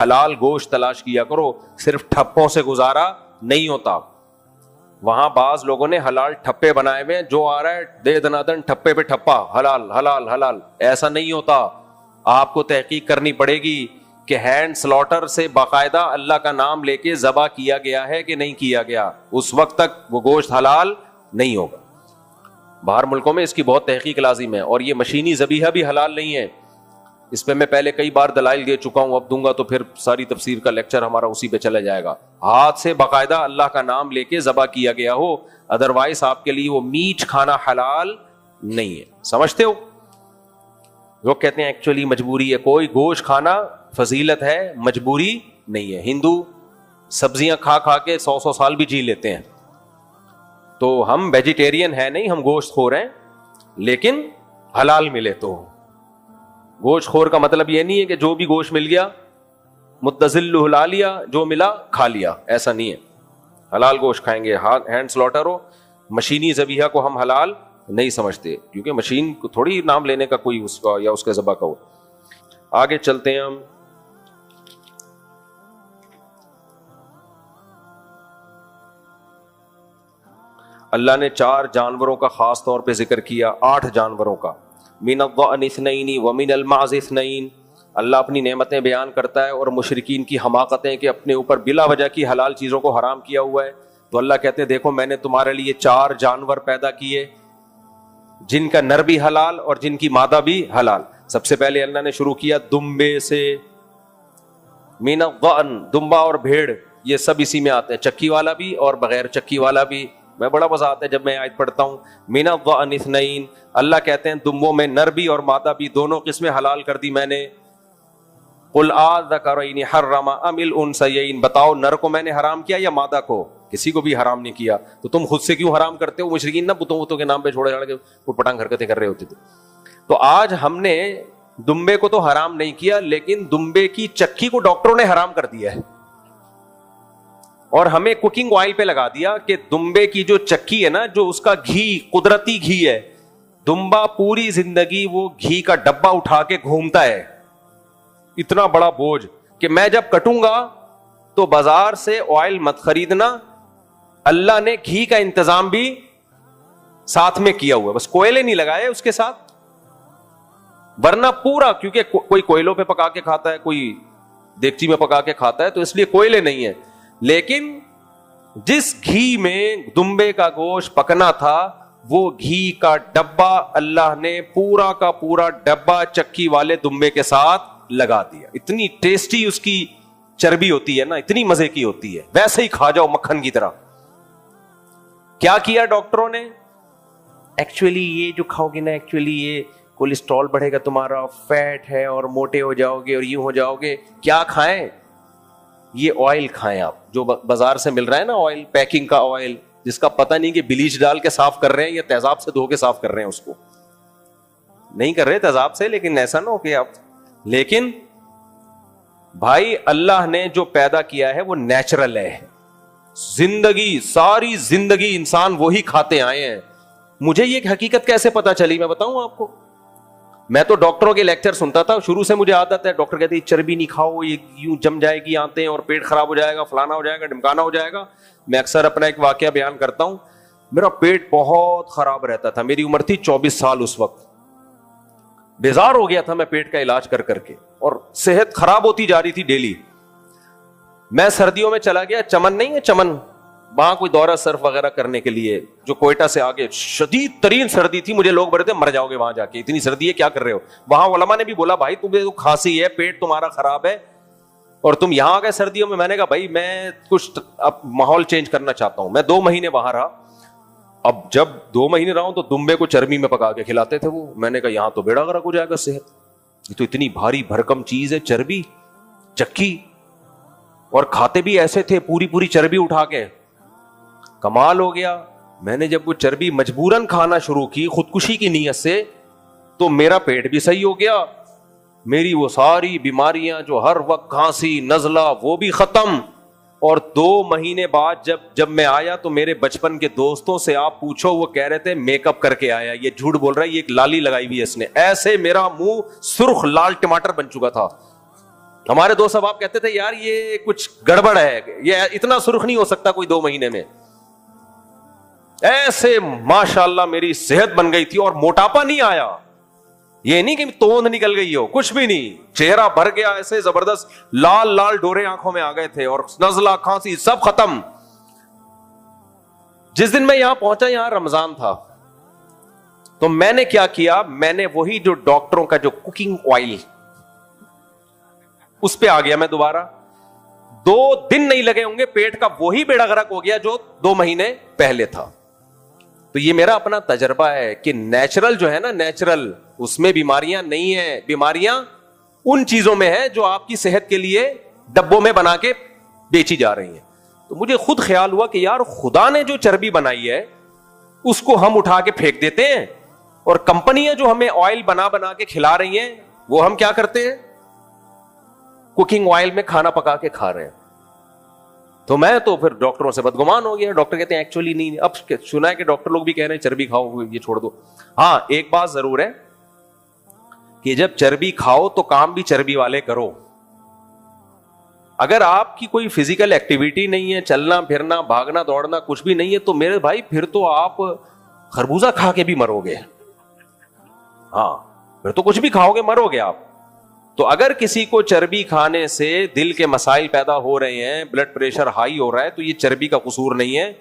حلال گوشت تلاش کیا کرو, صرف ٹھپوں سے گزارا نہیں ہوتا. وہاں بعض لوگوں نے حلال ٹھپے بنائے ہوئے, جو آ رہا ہے دے دنادن ٹھپے پہ ٹھپا, حلال حلال حلال. ایسا نہیں ہوتا. آپ کو تحقیق کرنی پڑے گی کہ ہینڈ سلاٹر سے باقاعدہ اللہ کا نام لے کے ذبح کیا گیا ہے کہ نہیں کیا گیا, اس وقت تک وہ گوشت حلال نہیں ہوگا. باہر ملکوں میں اس کی بہت تحقیق لازم ہے. اور یہ مشینی ذبیحہ بھی حلال نہیں ہے. اس پہ میں پہلے کئی بار دلائل دے چکا ہوں, اب دوں گا تو پھر ساری تفسیر کا لیکچر ہمارا اسی پہ چلا جائے گا. ہاتھ سے باقاعدہ اللہ کا نام لے کے ذبح کیا گیا ہو, ادروائز آپ کے لیے وہ میٹ کھانا حلال نہیں ہے. سمجھتے ہو؟ لوگ کہتے ہیں ایکچولی مجبوری ہے. کوئی گوشت کھانا فضیلت ہے, مجبوری نہیں ہے. ہندو سبزیاں کھا کھا کے 100 سال بھی جی لیتے ہیں. تو ہم ویجیٹیرین ہیں نہیں, ہم گوشت خور ہیں, لیکن حلال ملے تو. گوشت خور کا مطلب یہ نہیں ہے کہ جو بھی گوشت مل گیا متزل ہلا لیا, جو ملا کھا لیا, ایسا نہیں ہے. حلال گوشت کھائیں گے. ہینڈ سلاٹر ہو, مشینی ذبیحہ کو ہم حلال نہیں سمجھتے, کیونکہ مشین کو تھوڑی نام لینے کا کوئی اس کا یا اس کے ذبح کا ہو. آگے چلتے ہیں ہم. اللہ نے 4 جانوروں کا خاص طور پہ ذکر کیا, 8 جانوروں کا. من الضأن اثنین ومن المعز اثنین. اللہ اپنی نعمتیں بیان کرتا ہے اور مشرکین کی حماقتیں کہ اپنے اوپر بلا وجہ کی حلال چیزوں کو حرام کیا ہوا ہے. تو اللہ کہتے ہیں دیکھو میں نے تمہارے لیے 4 جانور پیدا کیے, جن کا نر بھی حلال اور جن کی مادہ بھی حلال. سب سے پہلے اللہ نے شروع کیا دمبے سے. من الضأن, دمبا اور بھیڑ یہ سب اسی میں آتے ہیں, چکی والا بھی اور بغیر چکی والا بھی. میں بڑا مزہ آتا ہے جب میں آیت پڑھتا ہوں. من الضأن اثنین, اللہ کہتے ہیں دمبوں میں نر بھی اور مادہ بھی دونوں قسمیں حلال کر دی میں نے. قل اذکرین حرم ام الانثیین, بتاؤ نر کو میں نے حرام کیا یا مادہ کو؟ کسی کو بھی حرام نہیں کیا. تو تم خود سے کیوں حرام کرتے ہو؟ مشرکین نہ بتوں کے نام پہ چھوڑے چھاڑ کے پٹ پٹانگ حرکتیں کر رہے ہوتے تھے. تو آج ہم نے دمبے کو تو حرام نہیں کیا, لیکن دمبے کی چکی کو ڈاکٹروں نے حرام کر دیا ہے, اور ہمیں کوکنگ آئل پہ لگا دیا کہ دمبے کی جو چکی ہے نا, جو اس کا گھی قدرتی گھی ہے, دمبا پوری زندگی وہ گھی کا ڈبہ اٹھا کے گھومتا ہے, اتنا بڑا بوجھ کہ میں جب کٹوں گا تو بازار سے آئل مت خریدنا, اللہ نے گھی کا انتظام بھی ساتھ میں کیا ہوا ہے, بس کوئلے نہیں لگائے اس کے ساتھ, ورنہ پورا, کیونکہ کوئی کوئلوں پہ پکا کے کھاتا ہے, کوئی دیگچی میں پکا کے کھاتا ہے, تو اس لیے کوئلے نہیں ہے. لیکن جس گھی میں دمبے کا گوشت پکنا تھا وہ گھی کا ڈبہ اللہ نے پورا کا پورا ڈبہ چکی والے دمبے کے ساتھ لگا دیا. اتنی ٹیسٹی اس کی چربی ہوتی ہے نا, اتنی مزے کی ہوتی ہے, ویسے ہی کھا جاؤ مکھن کی طرح. کیا کیا ڈاکٹروں نے؟ ایکچولی یہ جو کھاؤ گے نا, ایکچولی یہ کولیسٹرول بڑھے گا تمہارا, فیٹ ہے اور موٹے ہو جاؤ گے اور یوں ہو جاؤ گے. کیا کھائیں؟ یہ آئل کھائیں آپ, جو بازار سے مل رہا ہے نا آئل, پیکنگ کا آئل, جس کا پتہ نہیں کہ بلیچ ڈال کے صاف کر رہے ہیں یا تیزاب سے دھو کے صاف کر رہے ہیں. اس کو نہیں کر رہے تیزاب سے, لیکن ایسا نہ ہو کہ آپ, لیکن بھائی اللہ نے جو پیدا کیا ہے وہ نیچرل ہے. زندگی, ساری زندگی انسان وہی کھاتے آئے ہیں. مجھے یہ حقیقت کیسے پتا چلی میں بتاؤں آپ کو. میں تو ڈاکٹروں کے لیکچر سنتا تھا, شروع سے مجھے عادت ہے. ڈاکٹر کہتے ہیں چربی نہیں کھاؤ, یہ یوں جم جائے گی آنتیں اور پیٹ خراب ہو جائے گا, فلانا ہو جائے گا, ڈمکانا ہو جائے گا. میں اکثر اپنا ایک واقعہ بیان کرتا ہوں. میرا پیٹ بہت خراب رہتا تھا, میری عمر تھی 24 سال اس وقت. بیزار ہو گیا تھا میں پیٹ کا علاج کر کر کے, اور صحت خراب ہوتی جا رہی تھی ڈیلی. میں سردیوں میں چلا گیا, چمن نہیں ہے چمن, وہاں کوئی دورہ سرف وغیرہ کرنے کے لیے, جو کوئٹہ سے آگے. شدید ترین سردی تھی, مجھے لوگ بولے تھے مر جاؤ گے وہاں جا کے, اتنی سردی ہے کیا کر رہے ہو. وہاں علماء نے بھی بولا بھائی تمہیں تو کھانسی ہے, پیٹ تمہارا خراب ہے اور تم یہاں آ گئے سردیوں میں. میں نے کہا بھائی میں کچھ اب ماحول چینج کرنا چاہتا ہوں. میں 2 مہینے وہاں رہا. اب جب 2 مہینے رہا ہوں تو دمبے کو چربی میں پکا کے کھلاتے تھے وہ. میں نے کہا یہاں تو بیڑا غرق ہو جائے گا صحت, یہ تو اتنی بھاری بھرکم چیز ہے چربی, چکی, اور کھاتے بھی ایسے تھے پوری پوری چربی اٹھا کے. کمال ہو گیا. میں نے جب وہ چربی مجبوراً کھانا شروع کی خودکشی کی نیت سے, تو میرا پیٹ بھی صحیح ہو گیا, میری وہ ساری بیماریاں جو ہر وقت کھانسی نزلہ وہ بھی ختم. اور 2 مہینے بعد جب میں آیا تو میرے بچپن کے دوستوں سے آپ پوچھو, وہ کہہ رہے تھے میک اپ کر کے آیا. یہ جھوٹ بول رہا ہے, یہ ایک لالی لگائی ہوئی ہے اس نے. ایسے میرا منہ سرخ لال ٹماٹر بن چکا تھا. ہمارے دوست صاحب کہتے تھے یار یہ کچھ گڑبڑ ہے, یہ اتنا سرخ نہیں ہو سکتا کوئی 2 مہینے میں. ایسے ماشاءاللہ میری صحت بن گئی تھی اور موٹاپا نہیں آیا. یہ نہیں کہ توند نکل گئی ہو, کچھ بھی نہیں, چہرہ بھر گیا ایسے زبردست, لال لال ڈورے آنکھوں میں آ گئے تھے اور نزلہ کھانسی سب ختم. جس دن میں یہاں پہنچا, یہاں رمضان تھا, تو میں نے کیا کیا, میں نے وہی جو ڈاکٹروں کا جو کوکنگ آئل اس پہ آ گیا میں دوبارہ. 2 دن نہیں لگے ہوں گے, پیٹ کا وہی بیڑا غرق ہو گیا جو 2 مہینے پہلے تھا. تو یہ میرا اپنا تجربہ ہے کہ نیچرل جو ہے نا, نیچرل اس میں بیماریاں نہیں ہیں. بیماریاں ان چیزوں میں ہیں جو آپ کی صحت کے لیے ڈبوں میں بنا کے بیچی جا رہی ہیں. تو مجھے خود خیال ہوا کہ یار خدا نے جو چربی بنائی ہے اس کو ہم اٹھا کے پھینک دیتے ہیں, اور کمپنیاں جو ہمیں آئل بنا بنا کے کھلا رہی ہیں وہ ہم کیا کرتے ہیں, کوکنگ آئل میں کھانا پکا کے کھا رہے ہیں. تو میں تو پھر ڈاکٹروں سے بدگمان ہو گیا. ڈاکٹر کہتے ہیں ایکچولی نہیں. اب سنا ہے کہ ڈاکٹر لوگ بھی کہہ رہے ہیں چربی کھاؤ, یہ چھوڑ دو. ہاں ایک بات ضرور ہے کہ جب چربی کھاؤ تو کام بھی چربی والے کرو. اگر آپ کی کوئی فزیکل ایکٹیویٹی نہیں ہے, چلنا پھرنا بھاگنا دوڑنا کچھ بھی نہیں ہے, تو میرے بھائی پھر تو آپ خربوزہ کھا کے بھی مرو گے. ہاں پھر تو کچھ بھی کھاؤ گے مرو گے آپ. تو اگر کسی کو چربی کھانے سے دل کے مسائل پیدا ہو رہے ہیں, بلڈ پریشر ہائی ہو رہا ہے, تو یہ چربی کا قصور نہیں ہے,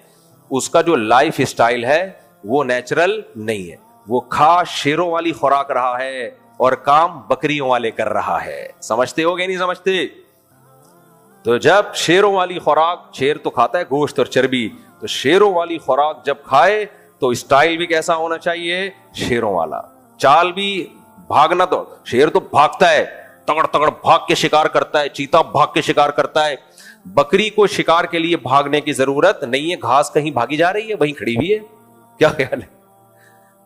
اس کا جو لائف اسٹائل ہے وہ نیچرل نہیں ہے. وہ کھا شیروں والی خوراک رہا ہے اور کام بکریوں والے کر رہا ہے. سمجھتے ہو گے نہیں سمجھتے؟ تو جب شیروں والی خوراک, شیر تو کھاتا ہے گوشت اور چربی, تو شیروں والی خوراک جب کھائے تو اسٹائل بھی کیسا ہونا چاہیے, شیروں والا. چال بھی, بھاگنا تو شیر تو بھاگتا ہے, تگڑ تگڑ بھاگ کے شکار کرتا ہے, چیتا بھاگ کے شکار کرتا ہے. بکری کو شکار کے لیے بھاگنے کی ضرورت نہیں ہے, گھاس کہیں بھاگی جا رہی ہے وہیں کھڑی ہوئی ہے. کیا خیال ہے؟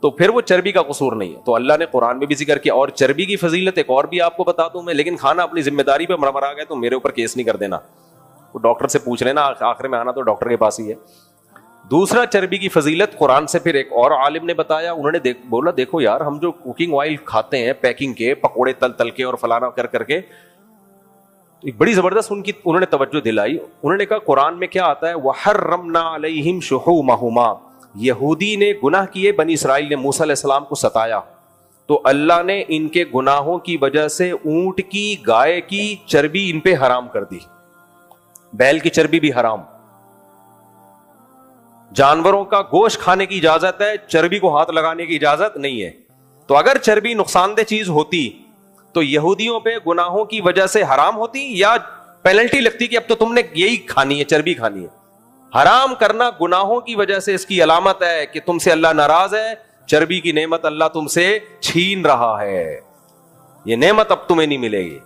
تو پھر وہ چربی کا قصور نہیں ہے. تو اللہ نے قرآن میں بھی ذکر کیا. اور چربی کی فضیلت ایک اور بھی آپ کو بتا دوں میں, لیکن کھانا اپنی ذمہ داری پہ مرمرا گئے تو میرے اوپر کیس نہیں کر دینا, وہ ڈاکٹر سے پوچھ لینا, آخر میں آنا تو ڈاکٹر کے پاس ہی ہے. دوسرا چربی کی فضیلت قرآن سے پھر ایک اور عالم نے بتایا. انہوں نے بولا دیکھو یار, ہم جو کوکنگ آئل کھاتے ہیں پیکنگ کے, پکوڑے تل تل کے اور فلانا کر کر کے, ایک بڑی زبردست انہوں نے توجہ دلائی. انہوں نے کہا قرآن میں کیا آتا ہے, وَحَرَّمْنَا عَلَيْهِمْ شُحُومَهُمَا. یہودی نے گناہ کیے, بنی اسرائیل نے موسیٰ علیہ السلام کو ستایا, تو اللہ نے ان کے گناہوں کی وجہ سے اونٹ کی, گائے کی چربی ان پہ حرام کر دی. بیل کی چربی بھی حرام. جانوروں کا گوشت کھانے کی اجازت ہے, چربی کو ہاتھ لگانے کی اجازت نہیں ہے. تو اگر چربی نقصان دہ چیز ہوتی تو یہودیوں پہ گناہوں کی وجہ سے حرام ہوتی, یا پینلٹی لگتی کہ اب تو تم نے یہی کھانی ہے, چربی کھانی ہے. حرام کرنا گناہوں کی وجہ سے اس کی علامت ہے کہ تم سے اللہ ناراض ہے, چربی کی نعمت اللہ تم سے چھین رہا ہے, یہ نعمت اب تمہیں نہیں ملے گی.